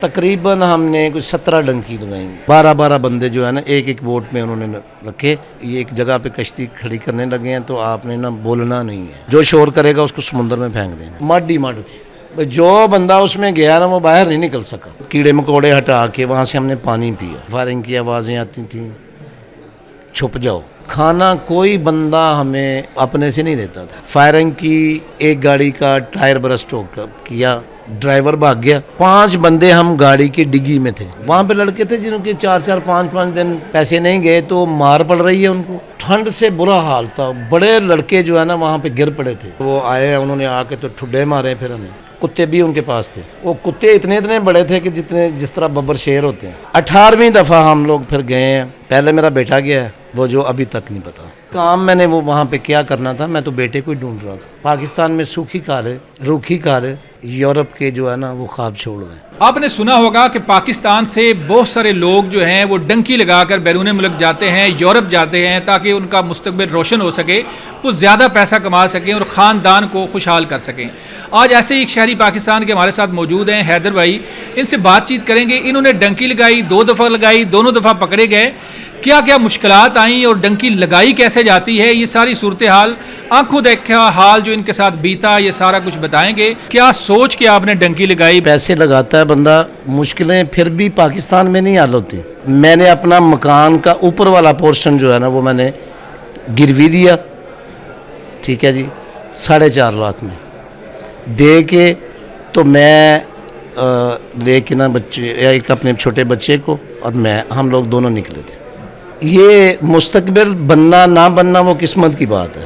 تقریباً ہم نے کچھ 17 ڈنکی لگائیں، 12 بندے جو ہے نا ایک بوٹ میں انہوں نے رکھے. یہ ایک جگہ پہ کشتی کھڑی کرنے لگے ہیں تو آپ نے نا بولنا نہیں ہے، جو شور کرے گا اس کو سمندر میں پھینک دیں. مڈ ہی مڈ تھی، جو بندہ اس میں گیا نا وہ باہر نہیں نکل سکا. کیڑے مکوڑے ہٹا کے وہاں سے ہم نے پانی پیا. فائرنگ کی آوازیں آتی تھیں، چھپ جاؤ. کھانا کوئی بندہ ہمیں اپنے سے نہیں دیتا تھا. فائرنگ کی، ایک گاڑی کا ٹائر برسٹ ہو کیا، ڈرائیور بھاگ گیا. 5 بندے ہم گاڑی کی ڈگی میں تھے. وہاں پہ لڑکے تھے جنہوں کے 4 5 دن پیسے نہیں گئے تو مار پڑ رہی ہے ان کو. ٹھنڈ سے برا حال تھا. بڑے لڑکے جو ہے نا وہاں پہ گر پڑے تھے. وہ آئے، انہوں نے آ کے تو ٹھڈے مارے. پھر ہمیں کتے بھی ان کے پاس تھے. وہ کتے اتنے بڑے تھے کہ جس طرح ببر شیر ہوتے ہیں. 18ویں دفعہ ہم لوگ پھر گئے ہیں. پہلے میرا بیٹا گیا ہے، وہ جو ابھی تک نہیں پتا کام میں نے وہ وہاں پہ کیا کرنا تھا. میں تو بیٹے کو ہی ڈھونڈ رہا تھا. پاکستان میں سوکھی کار ہے، روکھی کار ہے. یورپ کے جو ہے نا وہ خواب چھوڑ دیں. آپ نے سنا ہوگا کہ پاکستان سے بہت سارے لوگ جو ہیں وہ ڈنکی لگا کر بیرون ملک جاتے ہیں، یورپ جاتے ہیں تاکہ ان کا مستقبل روشن ہو سکے، وہ زیادہ پیسہ کما سکیں اور خاندان کو خوشحال کر سکیں. آج ایسے ہی ایک شہری پاکستان کے ہمارے ساتھ موجود ہیں، حیدر بھائی. ان سے بات چیت کریں گے. انہوں نے ڈنکی لگائی، 2 دفعہ لگائی، دونوں دفعہ پکڑے گئے. کیا کیا مشکلات آئیں اور ڈنکی لگائی کیسے جاتی ہے، یہ ساری صورتحال، آنکھوں دیکھا حال جو ان کے ساتھ بیتا، یہ سارا کچھ بتائیں گے. کیا سوچ کے آپ نے ڈنکی لگائی؟ پیسے لگاتا ہے بندہ، مشکلیں پھر بھی پاکستان میں نہیں حل ہوتی. میں نے اپنا مکان کا اوپر والا پورشن جو ہے نا وہ میں نے گروی دیا، ٹھیک ہے جی، 4.5 لاکھ میں دے کے. تو میں لے کے نا بچے، ایک اپنے چھوٹے بچے کو اور میں، ہم لوگ دونوں نکلے تھے. یہ مستقبل بننا نہ بننا وہ قسمت کی بات ہے.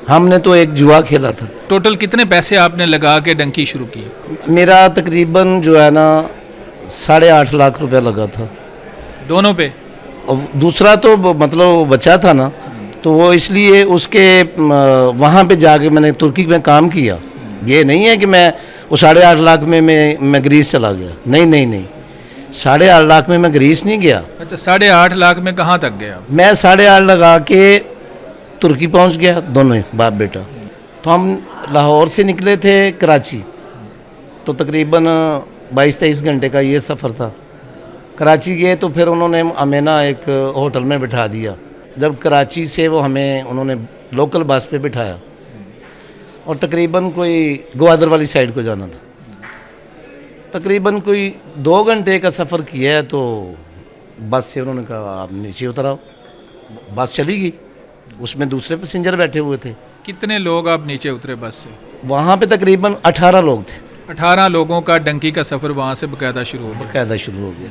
ہم نے تو ایک جوا کھیلا تھا. ٹوٹل کتنے پیسے آپ نے لگا کے ڈنکی شروع کی؟ میرا تقریباً جو ہے نا 8.5 لاکھ روپیہ لگا تھا دونوں پہ. اور دوسرا تو مطلب بچا تھا نا، تو وہ اس لیے اس کے وہاں پہ جا کے میں نے ترکی میں کام کیا. یہ نہیں ہے کہ میں وہ 8.5 لاکھ میں گریس چلا گیا. نہیں 8.5 لاکھ میں گریس نہیں گیا. اچھا، 8.5 لاکھ میں کہاں تک گیا؟ میں 8.5 لگا کے ترکی پہنچ گیا، دونوں باپ بیٹا. تو ہم لاہور سے نکلے تھے کراچی، تو تقریباً 22-23 گھنٹے کا یہ سفر تھا. کراچی گئے تو پھر انہوں نے ہمیں نا ایک ہوٹل میں بٹھا دیا. جب کراچی سے وہ ہمیں انہوں نے لوکل بس پہ بٹھایا اور تقریباً کوئی گوادر والی سائڈ کو جانا تھا. تقریباً کوئی 2 گھنٹے کا سفر کیا ہے تو بس سے انہوں نے کہا آپ نیچے اتر آؤ. بس چلی گئی، اس میں دوسرے پیسنجر بیٹھے ہوئے تھے. کتنے لوگ آپ نیچے اترے بس سے؟ وہاں پہ تقریباً 18 لوگ تھے. 18 لوگوں کا ڈنکی کا سفر وہاں سے باقاعدہ شروع ہو گیا.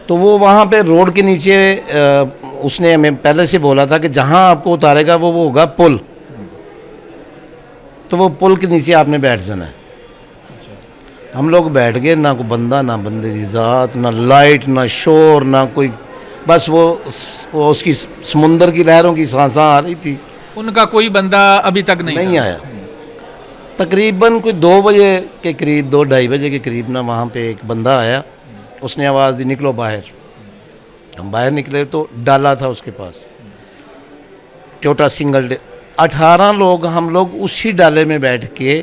تو وہ وہاں پہ روڈ کے نیچے اس نے ہمیں پہلے سے بولا تھا کہ جہاں آپ کو اتارے گا وہ ہوگا پل. تو وہ پل کے نیچے آپ نے بیٹھ جانا ہے. ہم لوگ بیٹھ گئے. نہ کوئی بندہ، نہ بندے کی ذات، نہ لائٹ، نہ شور، نہ کوئی، بس وہ اس کی سمندر کی لہروں کی سانساں آ رہی تھی. ان کا کوئی بندہ ابھی تک نہیں آیا. تقریباً کوئی 2 بجے کے قریب، 2-2:30 بجے کے قریب نا وہاں پہ ایک بندہ آیا. اس نے آواز دی نکلو باہر. ہم باہر نکلے تو ڈالا تھا اس کے پاس، چھوٹا سنگل 18 لوگ. ہم لوگ اسی ڈالے میں بیٹھ کے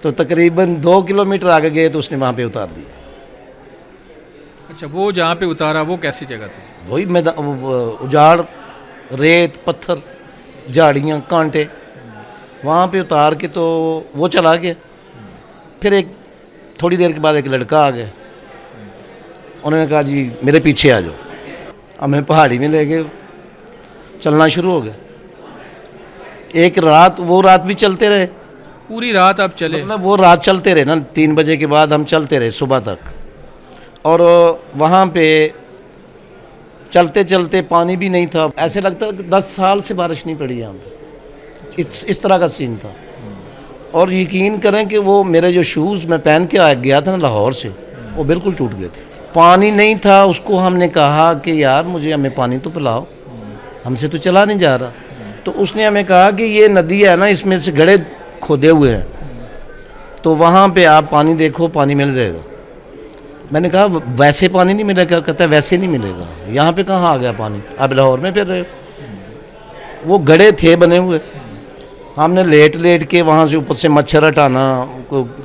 تو تقریباً 2 کلومیٹر آگے گئے تو اس نے وہاں پہ اتار دیا. اچھا، وہ جہاں پہ اتارا وہ کیسی جگہ تھی؟ وہی اجاڑ، ریت، پتھر، جھاڑیاں، کانٹے. وہاں پہ اتار کے تو وہ چلا گیا. پھر ایک تھوڑی دیر کے بعد ایک لڑکا آ گیا. انہوں نے کہا جی میرے پیچھے آ جاؤ. ہمیں پہاڑی میں لے گئے، چلنا شروع ہو گیا. ایک رات، وہ رات بھی چلتے رہے. پوری رات آپ چلے؟ مطلب وہ رات چلتے رہے نا، 3 بجے کے بعد ہم چلتے رہے صبح تک. اور وہاں پہ چلتے چلتے پانی بھی نہیں تھا. ایسے لگتا کہ 10 سال سے بارش نہیں پڑی یہاں پہ. اس طرح کا سین تھا. اور یقین کریں کہ وہ میرے جو شوز میں پہن کے گیا تھا نا لاہور سے، وہ بالکل ٹوٹ گئے تھے. پانی نہیں تھا. اس کو ہم نے کہا کہ یار ہمیں پانی تو پلاؤ، ہم سے تو چلا نہیں جا رہا. تو اس نے ہمیں کہا کہ یہ ندی ہے نا، اس میں سے گڑھے کھودے ہوئے ہیں، تو وہاں پہ آپ پانی دیکھو، پانی مل جائے گا. میں نے کہا ویسے پانی نہیں ملے گا. کہتا ہے ویسے نہیں ملے گا. یہاں پہ کہاں آ گیا پانی؟ آپ لاہور میں پھر رہے ہو. وہ گڑھے تھے بنے ہوئے. ہم نے لیٹ کے وہاں سے اوپر سے مچھر ہٹانا،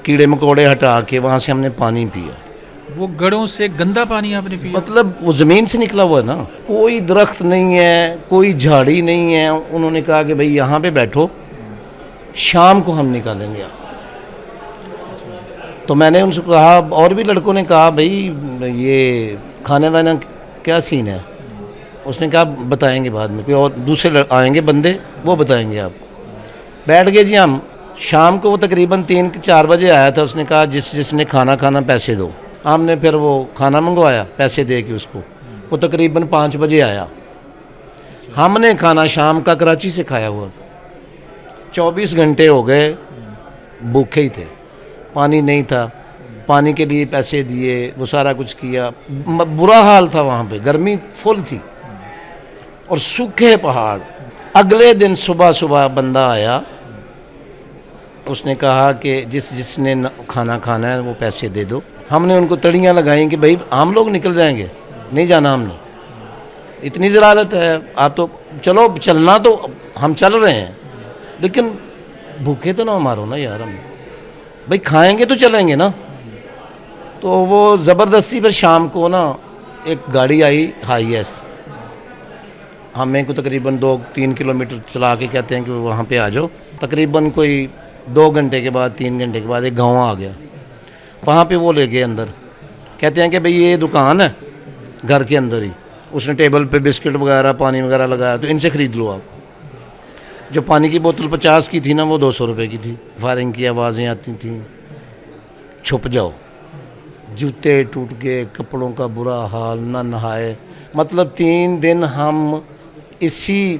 کیڑے مکوڑے ہٹا کے وہاں سے ہم نے پانی پیا. وہ گڑھوں سے گندا پانی آپ نے پیا؟ مطلب وہ زمین سے نکلا ہوا ہے نا, کوئی درخت نہیں ہے, کوئی جھاڑی نہیں ہے. انہوں نے کہا کہ بھئی یہاں پہ بیٹھو, شام کو ہم نکالیں گے. تو میں نے ان سے کہا, اور بھی لڑکوں نے کہا بھئی یہ کھانے وانا کیا سین ہے. اس نے کہا بتائیں گے بعد میں, کوئی اور دوسرے آئیں گے بندے, وہ بتائیں گے آپ. بیٹھ گئے جی ہم. شام کو وہ تقریباً 3-4 بجے آیا تھا. اس نے کہا جس نے کھانا پیسے دو. ہم نے پھر وہ کھانا منگوایا پیسے دے کے اس کو. وہ تقریباً 5 بجے آیا. ہم نے کھانا شام کا کراچی سے کھایا ہوا تھا. 24 گھنٹے ہو گئے بھوکے ہی تھے, پانی نہیں تھا. پانی کے لیے پیسے دیے, وہ سارا کچھ کیا. برا حال تھا وہاں پہ, گرمی فل تھی اور سوکھے پہاڑ. اگلے دن صبح بندہ آیا, اس نے کہا کہ جس نے کھانا کھانا ہے وہ پیسے دے دو. ہم نے ان کو تڑیاں لگائیں کہ بھائی ہم لوگ نکل جائیں گے, نہیں جانا ہم نے, اتنی ضرورت ہے. آپ تو چلو چلنا تو ہم چل رہے ہیں, لیکن بھوکے تو نہ مارو نا یار. ہم بھائی کھائیں گے تو چلیں گے نا. تو وہ زبردستی پھر شام کو نا ایک گاڑی آئی ہائی ایس, ہمیں کو تقریباً 2-3 کلومیٹر چلا کے کہتے ہیں کہ وہاں پہ آ جاؤ. تقریباً کوئی 2 گھنٹے کے بعد 3 گھنٹے کے بعد ایک گاؤں آ گیا. وہاں پہ وہ لے گئے اندر, کہتے ہیں کہ بھئی یہ دکان ہے گھر کے اندر ہی. اس نے ٹیبل پہ بسکٹ وغیرہ پانی وغیرہ لگایا, تو ان سے خرید لو آپ. جو پانی کی بوتل 50 کی تھی نا, وہ 200 روپے کی تھی. فائرنگ کی آوازیں آتی تھیں. چھپ جاؤ. جوتے ٹوٹ گئے, کپڑوں کا برا حال, نہ نہائے. مطلب 3 دن ہم اسی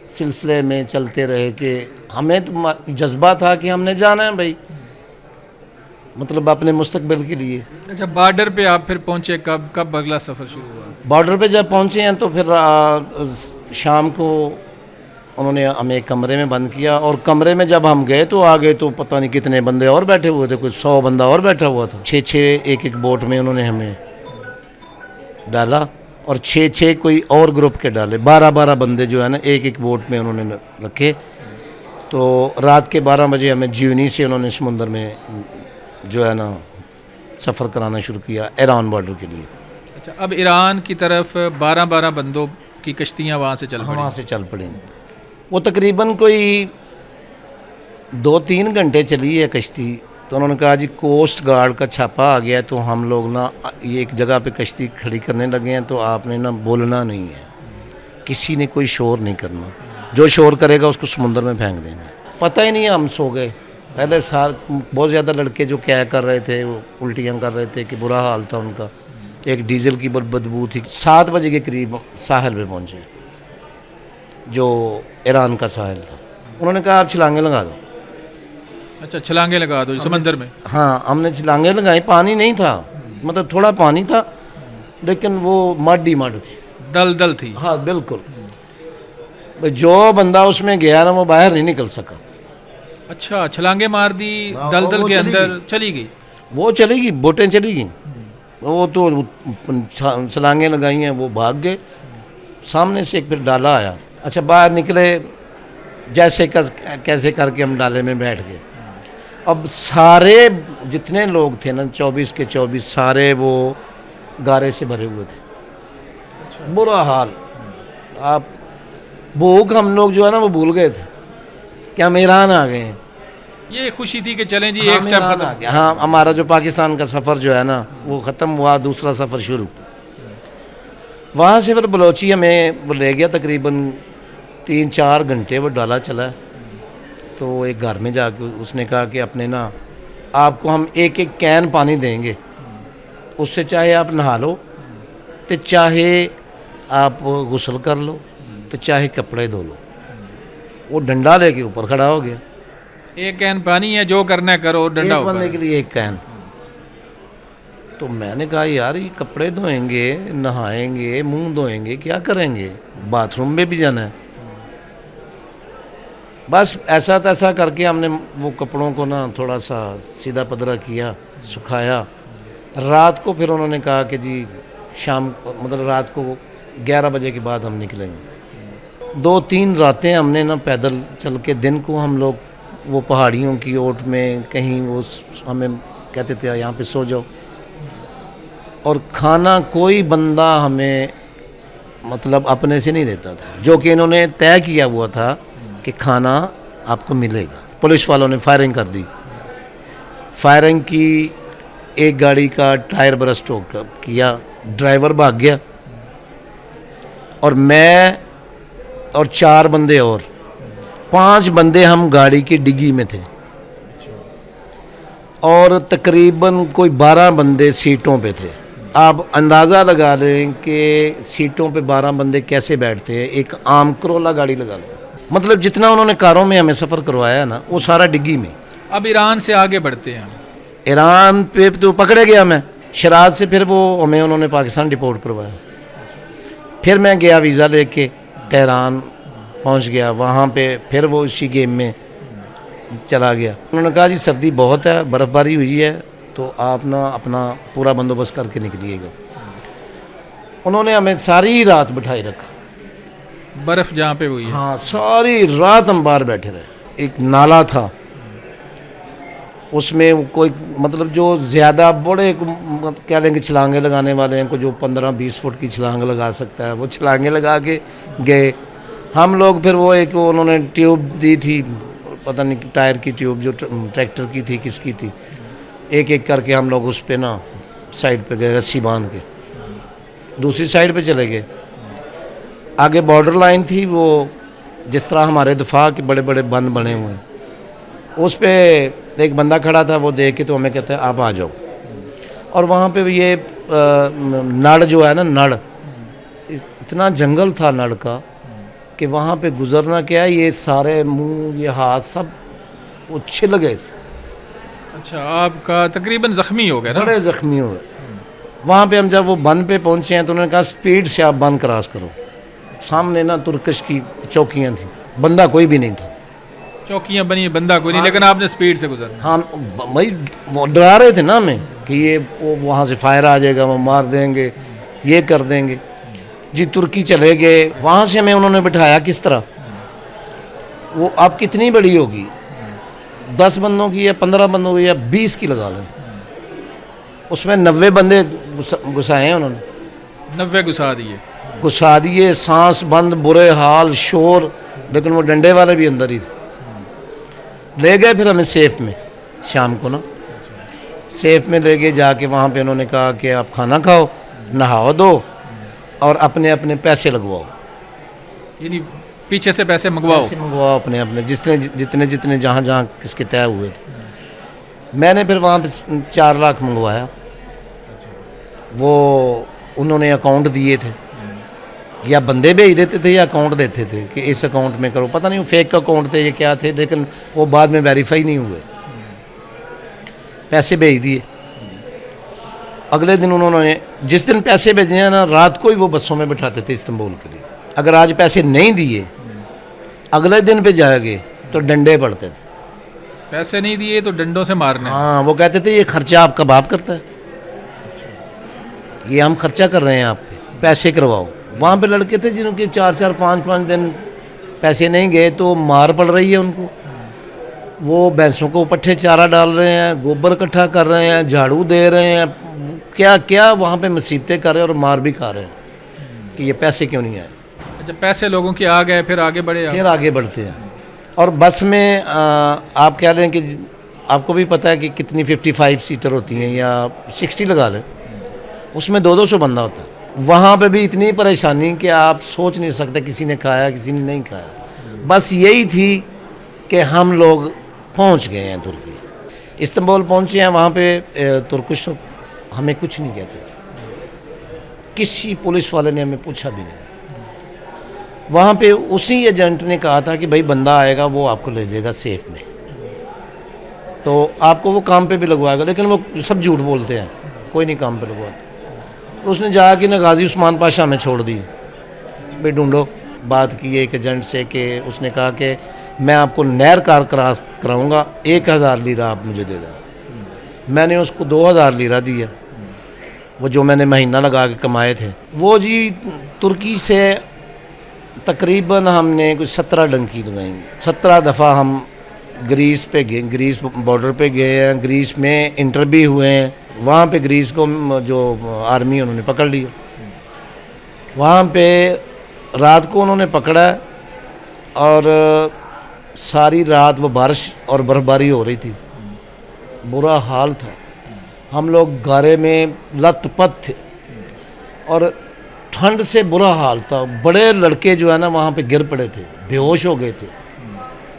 سلسلے میں چلتے رہے کہ ہمیں تو جذبہ تھا کہ ہم نے جانا ہے بھائی, مطلب اپنے مستقبل کے لیے. اچھا, بارڈر پہ آپ پھر پہنچے کب اگلا سفر شروع ہوا؟ بارڈر پہ جب پہنچے ہیں تو پھر شام کو انہوں نے ہمیں ایک کمرے میں بند کیا, اور کمرے میں جب ہم گئے تو آگے تو پتہ نہیں کتنے بندے اور بیٹھے ہوئے تھے, کوئی 100 بندہ اور بیٹھا ہوا تھا. 6 ایک بوٹ میں انہوں نے ہمیں ڈالا, اور 6 کوئی اور گروپ کے ڈالے. 12 بندے جو ہے نا ایک بوٹ میں انہوں نے رکھے. تو رات کے 12 بجے ہمیں جیونی سے انہوں نے سمندر میں جو ہے نا سفر کرانا شروع کیا ایران بارڈر کے لیے. اچھا, اب ایران کی طرف 12 بندوں کی کشتیاں وہاں سے چل پڑیں؟ وہاں سے چل پڑیں. وہ تقریباً کوئی 2-3 گھنٹے چلی ہے کشتی. تو انہوں نے کہا جی کوسٹ گارڈ کا چھاپا آ گیا ہے, تو ہم لوگ نا یہ ایک جگہ پہ کشتی کھڑی کرنے لگے ہیں, تو آپ نے نا بولنا نہیں ہے, کسی نے کوئی شور نہیں کرنا. جو شور کرے گا اس کو سمندر میں پھینک دیں گے. پتہ ہی نہیں, ہم سو گئے. پہلے بہت زیادہ لڑکے جو کیا کر رہے تھے, وہ الٹیاں کر رہے تھے کہ برا حال تھا ان کا. ایک ڈیزل کی بدبو تھی. 7 بجے کے قریب ساحل پہ پہنچے, جو ایران کا ساحل تھا. انہوں نے کہا آپ چھلانگیں لگا دو. اچھا, چھلانگیں لگا دو سمندر میں؟ ہاں, ہم نے چھلانگیں لگائیں. پانی نہیں تھا, مطلب تھوڑا پانی تھا, لیکن وہ مڈ ہی مڈ تھی, دل تھی. ہاں بالکل. جو بندہ اس میں گیا نا وہ باہر نہیں نکل سکا. اچھا, چھلانگیں مار دی, دل کے اندر چلی گئی. وہ چلی گئی, بوٹیں چلی گئیں. وہ تو چھلانگیں لگائی ہیں, وہ بھاگ گئے. سامنے سے ایک پھر ڈالا آیا. اچھا, باہر نکلے, جیسے کیسے کر کے ہم ڈالے میں بیٹھ گئے. اب سارے جتنے لوگ تھے نا 24 کے 24 سارے وہ گارے سے بھرے ہوئے تھے. برا حال. آپ بھوک ہم لوگ جو ہے نا وہ بھول گئے تھے کہ ہم ایران آ گئے ہیں. یہ خوشی تھی کہ چلیں جی ایک سٹیپ ختم. ہاں, ہمارا جو پاکستان کا سفر جو ہے نا وہ ختم ہوا, دوسرا سفر شروع. وہاں سے پھر بلوچی ہمیں وہ لے گیا تقریباً 3-4 گھنٹے وہ ڈالا چلا. تو ایک گھر میں جا کے اس نے کہا کہ اپنے نا آپ کو ہم ایک کین پانی دیں گے, اس سے چاہے آپ نہا لو, تو چاہے آپ غسل کر لو, تو چاہے کپڑے دھو لو. وہ ڈنڈا لے کے اوپر کھڑا ہو گیا. ایک کین پانی ہے, جو کرنا ہے کرو, ڈنڈا ایک بندے کے لیے ایک کین. تو میں نے کہا یار یہ کپڑے دھوئیں گے, نہائیں گے, منہ دھوئیں گے, کیا کریں گے, باتھ روم میں بھی جانا ہے. بس ایسا تیسا کر کے ہم نے وہ کپڑوں کو نا تھوڑا سا سیدھا پدرا کیا, سکھایا. رات کو پھر انہوں نے کہا کہ جی شام مطلب رات کو 11 بجے کے بعد ہم نکلیں گے. 2-3 راتیں ہم نے نا پیدل چل کے, دن کو ہم لوگ وہ پہاڑیوں کی اوٹ میں کہیں وہ ہمیں کہتے تھے یہاں پہ سو جاؤ, اور کھانا کوئی بندہ ہمیں مطلب اپنے سے نہیں دیتا تھا، جو کہ انہوں نے طے کیا ہوا تھا کہ کھانا آپ کو ملے گا۔ پولیس والوں نے فائرنگ کر دی، فائرنگ کی، ایک گاڑی کا ٹائر برسٹ ہو کیا، ڈرائیور بھاگ گیا، اور میں اور 4 بندے اور 5 بندے ہم گاڑی کی ڈگی میں تھے، اور تقریباً کوئی 12 بندے سیٹوں پہ تھے۔ آپ اندازہ لگا لیں کہ سیٹوں پہ 12 بندے کیسے بیٹھتے ہیں، ایک عام کرولا گاڑی لگا لیں، مطلب جتنا انہوں نے کاروں میں ہمیں سفر کروایا نا وہ سارا ڈگی میں۔ اب ایران سے آگے بڑھتے ہیں ہم۔ ایران پہ تو پکڑے گیا میں، شراز سے پھر وہ ہمیں انہوں نے پاکستان ڈپورٹ کروایا، پھر میں گیا ویزا لے کے تہران پہنچ گیا، وہاں پہ پھر وہ اسی گیم میں چلا گیا۔ انہوں نے کہا جی سردی بہت ہے، برف باری ہوئی ہے، تو آپ نا اپنا پورا بندوبست کر کے نکلیے گا۔ انہوں نے ہمیں ساری رات بٹھائے رکھا، برف جہاں پہ ہوئی ہے۔ ہاں ساری رات ہم باہر بیٹھے رہے۔ ایک نالا تھا، اس میں کوئی مطلب جو زیادہ بڑے کہہ لیں کہ چھلانگیں لگانے والے ہیں، کوئی جو 15-20 فٹ کی چھلانگ لگا سکتا ہے وہ چھلانگیں لگا کے گئے۔ ہم لوگ پھر وہ ایک انہوں نے ٹیوب دی تھی، پتہ نہیں ٹائر کی ٹیوب جو ٹریکٹر کی تھی کس کی تھی، ایک ایک کر کے ہم لوگ اس پہ نا سائڈ پہ گئے، رسی باندھ کے دوسری سائڈ پہ چلے گئے۔ آگے بارڈر لائن تھی، وہ جس طرح ہمارے دفاع کے بڑے بڑے بند بنے ہوئے ہیں، اس پہ ایک بندہ کھڑا تھا، وہ دیکھ کے تو ہمیں کہتا ہے آپ آ جاؤ۔ اور وہاں پہ یہ نڑ جو ہے نا، نڑ اتنا جنگل تھا نڑ کا کہ وہاں پہ گزرنا کیا ہے، یہ سارے منہ یہ ہاتھ سب وہ چھل گئے، اچھا آپ کا تقریباً زخمی ہو گیا نا؟ بڑے زخمی ہوئے۔ وہاں پہ ہم جب وہ بند پہ پہنچے ہیں تو انہوں نے کہا سپیڈ سے آپ بند کراس کرو۔ سامنے نا ترکش کی چوکیاں تھیں، بندہ کوئی بھی نہیں تھا، چوکیاں بنی، بندہ کوئی نہیں، لیکن آپ نے سپیڈ سے گزرنا۔ ہاں بھائی وہ ڈرا رہے تھے نا ہمیں کہ یہ وہاں سے فائر آ جائے گا، وہ مار دیں گے، یہ کر دیں گے جی۔ ترکی چلے گئے، وہاں سے ہمیں انہوں نے بٹھایا کس طرح، وہ آپ کتنی بڑی ہوگی، 10 بندوں کی یا 15 بندوں کی یا 20 کی لگا لیں، اس میں 90 بندے گھسائے ہیں انہوں نے، 90 گھسا دیے۔ گھسا دیے، سانس بند، برے حال، شور، لیکن وہ ڈنڈے والے بھی اندر ہی تھے۔ لے گئے پھر ہمیں سیف میں، شام کو نا سیف میں لے گئے، جا کے وہاں پہ انہوں نے کہا کہ آپ کھانا کھاؤ، نہاؤ دو، اور اپنے اپنے پیسے لگواؤ، یعنی پیچھے سے پیسے منگواؤ۔ پیسے منگواؤ اپنے اپنے، جتنے جہاں جہاں کس کے طے ہوئے تھے۔ میں نے پھر وہاں پہ 4 لاکھ منگوایا، وہ انہوں نے اکاؤنٹ دیے تھے، یا بندے بھیج دیتے تھے یا اکاؤنٹ دیتے تھے کہ اس اکاؤنٹ میں کرو، پتہ نہیں فیک اکاؤنٹ تھے یہ کیا تھے، لیکن وہ بعد میں ویریفائی نہیں ہوئے، پیسے بھیج دیے۔ اگلے دن انہوں نے جس دن پیسے بھیجے ہیں نا، رات کو ہی وہ بسوں میں بٹھاتے تھے استنبول کے لیے۔ اگر آج پیسے نہیں دیے، اگلے دن پہ جائے گے تو ڈنڈے پڑتے تھے، پیسے نہیں دیے تو ڈنڈوں سے مارنے۔ ہاں وہ کہتے تھے یہ خرچہ آپ کا باپ کرتا ہے، یہ ہم خرچہ کر رہے ہیں آپ پہ، پیسے کرواؤ۔ وہاں پہ لڑکے تھے جنہوں کے 4-4 5-5 دن پیسے نہیں گئے تو مار پڑ رہی ہے ان کو، وہ بھینسوں کو پٹھے چارہ ڈال رہے ہیں، گوبر اکٹھا کر رہے ہیں، جھاڑو دے رہے ہیں، کیا کیا وہاں پہ مصیبتیں کر رہے ہیں، اور مار بھی کھا رہے ہیں کہ یہ پیسے کیوں نہیں آئے۔ اچھا پیسے لوگوں کے آ گئے، پھر آگے بڑھے آپ؟ پھر آگے بڑھتے ہیں، اور بس میں آپ کہہ لیں کہ آپ کو بھی پتہ ہے کہ کتنی 55 سیٹر ہوتی ہیں یا 60 لگا لیں، اس میں 200 بندہ ہوتا ہے۔ وہاں پہ بھی اتنی پریشانی کہ آپ سوچ نہیں سکتے، کسی نے کھایا کسی نے نہیں کھایا، بس یہی تھی کہ ہم لوگ پہنچ گئے ہیں ترکی، استنبول پہنچے ہیں۔ وہاں پہ ترکش ہمیں کچھ نہیں کہتے تھے، کسی پولیس والے نے ہمیں پوچھا بھی نہیں۔ وہاں پہ اسی ایجنٹ نے کہا تھا کہ بھائی بندہ آئے گا وہ آپ کو لے جائے گا سیف میں، تو آپ کو وہ کام پہ بھی لگوائے گا، لیکن وہ سب جھوٹ بولتے ہیں، کوئی نہیں کام پہ لگواتا۔ اس نے جا کے نا غازی عثمان پاشا میں چھوڑ دی، بھائی ڈھونڈو۔ بات کی ایک ایجنٹ سے کہ اس نے کہا کہ میں آپ کو نہر کار کراس کراؤں گا، 1000 لیرہ آپ مجھے دے دیں۔ میں نے اس کو 2000 لیرہ دیا، وہ جو میں نے مہینہ لگا کے کمائے تھے۔ وہ جی ترکی سے تقریباً ہم نے کچھ 17 ڈنکی لگائیں، 17 دفعہ ہم گریس پہ گئے، گریس بارڈر پہ گئے ہیں، گریس میں انٹر بھی ہوئے ہیں، وہاں پہ گریس کو جو آرمی انہوں نے پکڑ لیا. وہاں پہ رات کو انہوں نے پکڑا اور ساری رات وہ بارش اور برف باری ہو رہی تھی, برا حال تھا. ہم لوگ گارے میں لت پت تھے اور ٹھنڈ سے برا حال تھا. بڑے لڑکے جو ہے نا وہاں پہ گر پڑے تھے, بے ہوش ہو گئے تھے.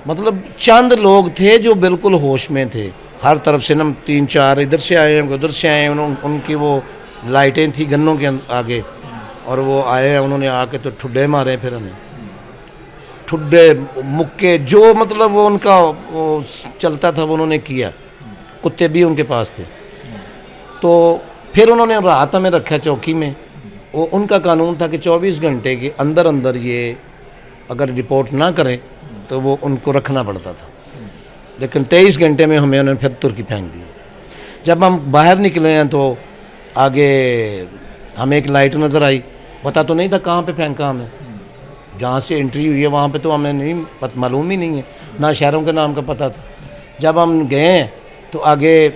مطلب چند لوگ تھے جو بالکل ہوش میں تھے. ہر طرف سے نا 3-4 ادھر سے آئے ہیں, ادھر سے آئے ہیں. ان کی وہ لائٹیں تھیں گنوں کے آگے, اور وہ آئے ہیں, انہوں نے آ کے تو ٹھڈے مارے. پھر ہمیں ٹھڈے مکے جو مطلب وہ ان کا وہ چلتا تھا وہ انہوں نے کیا. کتے بھی ان کے پاس تھے. تو پھر انہوں نے رات ہمیں رکھا چوکی میں. وہ ان کا قانون تھا کہ 24 گھنٹے کے اندر اندر یہ اگر رپورٹ نہ کریں تو وہ ان کو رکھنا پڑتا تھا. لیکن 23 گھنٹے میں ہمیں انہوں نے پھر ترکی پھینک دی. جب ہم باہر نکلے ہیں تو آگے ہمیں ایک لائٹ نظر آئی. پتہ تو نہیں تھا کہاں پہ پھینکا ہمیں. جہاں سے انٹری ہوئی ہے وہاں پہ تو ہمیں نہیں معلوم ہی نہیں ہے, نہ شہروں کے نام کا پتہ تھا. جب ہم گئے ہیں تو آگے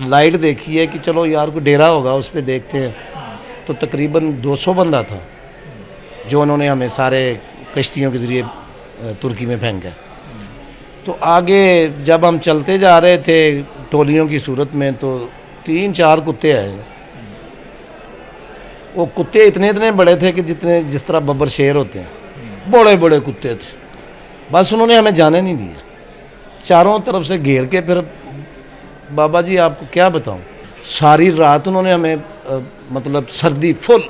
لائٹ دیکھی ہے کہ چلو یار کوئی ڈیرا ہوگا, اس پہ دیکھتے ہیں. تو تقریباً 200 بندہ تھا جو انہوں نے ہمیں سارے کشتیوں کے ذریعے ترکی میں پھینکا. تو آگے جب ہم چلتے جا رہے تھے ٹولیوں کی صورت میں تو 3-4 کتے آئے. وہ کتے اتنے بڑے تھے کہ جس طرح ببر شیر ہوتے ہیں, بڑے بڑے کتے تھے. بس انہوں نے ہمیں جانے نہیں دیا, چاروں طرف سے گھیر کے. پھر بابا جی آپ کو کیا بتاؤں, ساری رات انہوں نے ہمیں مطلب سردی فل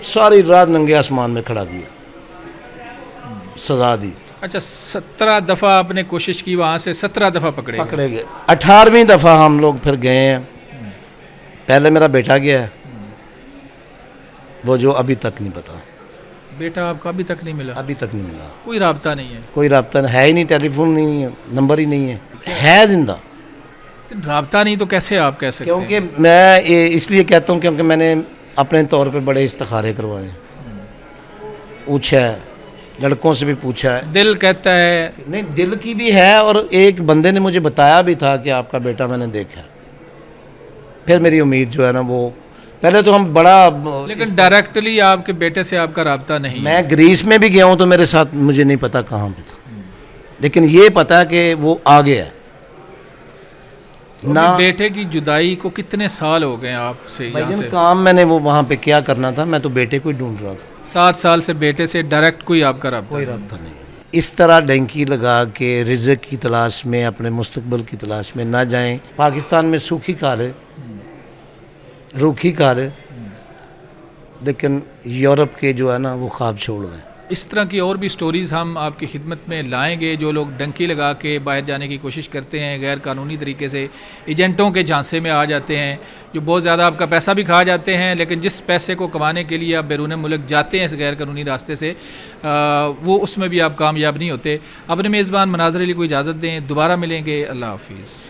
ساری رات ننگے آسمان میں کھڑا کیا, سزا دی. اچھا 17 دفعہ آپ نے کوشش کی, وہاں سے 17 دفعہ پکڑے گئے. 18ویں دفعہ ہم لوگ پھر گئے ہیں. پہلے میرا بیٹا گیا ہے, وہ جو ابھی تک نہیں پتا. بیٹا آپ کا ابھی تک نہیں ملا؟ ابھی تک نہیں ملا. کوئی رابطہ نہیں ہے؟ کوئی رابطہ ہے ہی نہیں, ٹیلی فون نہیں ہے, نمبر ہی نہیں ہے. ہے زندہ, رابطہ نہیں تو کیسے آپ کہہ سکتے ہیں؟ کیونکہ میں اس لیے کہتا ہوں کیونکہ میں نے اپنے طور پہ بڑے استخارے کروائے ہیں, پوچھا ہے, لڑکوں سے بھی پوچھا ہے. دل کہتا ہے نہیں, دل کی بھی ہے, اور ایک بندے نے مجھے بتایا بھی تھا کہ آپ کا بیٹا میں نے دیکھا. پھر میری امید جو ہے نا وہ پہلے تو ہم بڑا, لیکن ڈائریکٹلی آپ کے بیٹے سے آپ کا رابطہ نہیں؟ میں گریس میں بھی گیا ہوں تو میرے ساتھ مجھے نہیں پتا کہاں پہ تھا, لیکن یہ پتا کہ وہ آ گیا ہے. نہ بیٹے کی جدائی کو کتنے سال ہو گئے آپ سے؟ یہاں سے کام میں نے وہ وہاں پہ کیا کرنا تھا, میں تو بیٹے کو ہی ڈھونڈ رہا تھا. 7 سال سے بیٹے سے ڈائریکٹ کوئی آپ کا رابطہ؟ کوئی رابطہ نہیں. اس طرح ڈنکی لگا کے رزق کی تلاش میں, اپنے مستقبل کی تلاش میں نہ جائیں. پاکستان میں سوکھی کار ہے, روکھی کار ہے, لیکن یورپ کے جو ہے نا وہ خواب چھوڑ دیں. اس طرح کی اور بھی سٹوریز ہم آپ کی خدمت میں لائیں گے, جو لوگ ڈنکی لگا کے باہر جانے کی کوشش کرتے ہیں, غیر قانونی طریقے سے ایجنٹوں کے جھانسے میں آ جاتے ہیں, جو بہت زیادہ آپ کا پیسہ بھی کھا جاتے ہیں, لیکن جس پیسے کو کمانے کے لیے آپ بیرون ملک جاتے ہیں اس غیر قانونی راستے سے, وہ اس میں بھی آپ کامیاب نہیں ہوتے. اپنے میزبان مناظر علی کو اجازت دیں, دوبارہ ملیں گے. اللہ حافظ.